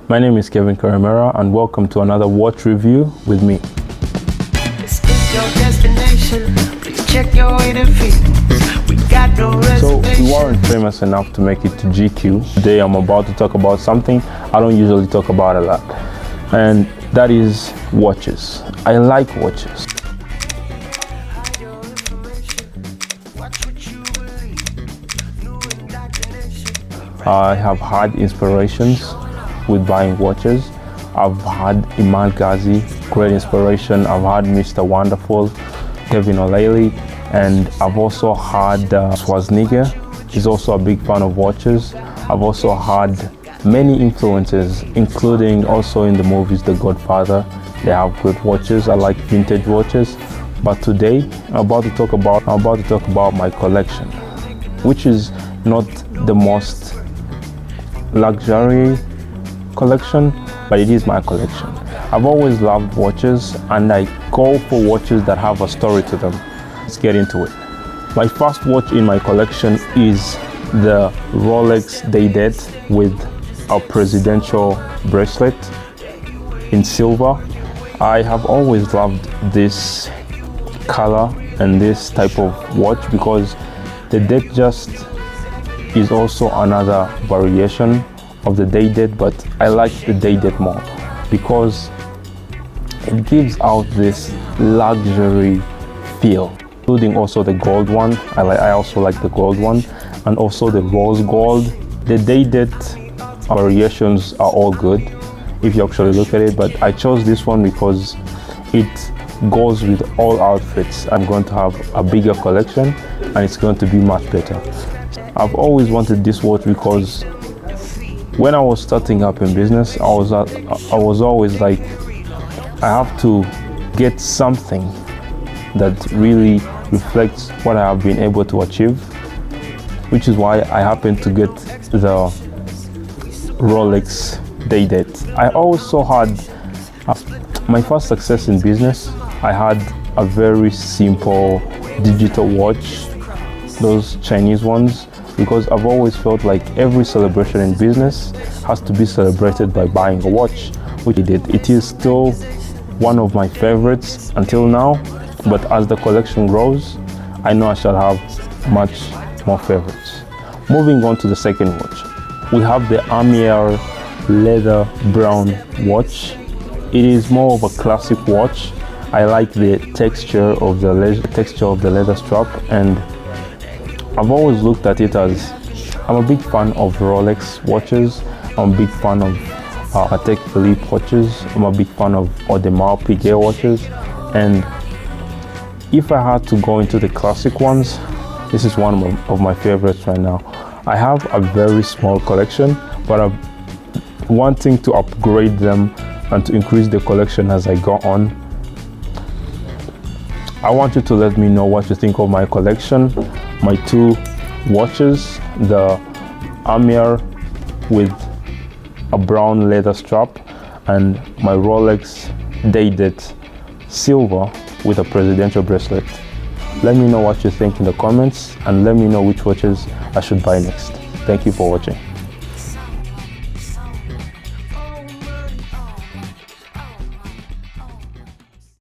My name is Kevin Karamera and welcome to another watch review with me. This is your destination. Please check your way to Phoenix. We got no So reservation. we weren't famous enough to make it to GQ. Today I'm about to talk about something I don't usually talk about a lot, and that is watches. I like watches. Hide your information. Watch what you believe. New indoctrination. I have had inspirations with buying watches. I've had Iman Ghazi, great inspiration. I've had Mr. Wonderful, Kevin O'Leary, and I've also had Schwarzenegger. He's also a big fan of watches. I've also had many influences, including also in the movies The Godfather. They have great watches. I like vintage watches. But today I'm about to talk about my collection, which is not the most luxury collection, but it is my collection. I've always loved watches and I go for watches that have a story to them. Let's get into it. My first watch in my collection is the Rolex Day-Date with a presidential bracelet in silver. I have always loved this color and this type of watch because the Datejust is also another variation of the Day-Date, but I like the Day-Date more because it gives out this luxury feel, including also the gold one. I also like the gold one, and also the rose gold. The Day-Date variations are all good if you actually look at it, but I chose this one because it goes with all outfits. I'm going to have a bigger collection and it's going to be much better. I've always wanted this watch because when I was starting up in business, I was always like, I have to get something that really reflects what I have been able to achieve, which is why I happened to get the Rolex Day-Date. I also had my first success in business. I had a very simple digital watch, those Chinese ones, because I've always felt like every celebration in business has to be celebrated by buying a watch, which I did. It is still one of my favorites until now, but as the collection grows, I know I shall have much more favorites. Moving on to the second watch, we have the Aumeier leather brown watch. It is more of a classic watch. I like the texture of the leather strap, and I've always looked at it as I'm a big fan of Rolex watches. I'm a big fan of Patek Philippe watches. I'm a big fan of Audemars Piguet watches. And if I had to go into the classic ones, this is one of my favorites right now. I have a very small collection, but I'm wanting to upgrade them and to increase the collection as I go on. I want you to let me know what you think of my collection. My two watches, the Aumeier with a brown leather strap and my Rolex Day-Date silver with a presidential bracelet. Let me know what you think in the comments and let me know which watches I should buy next. Thank you for watching.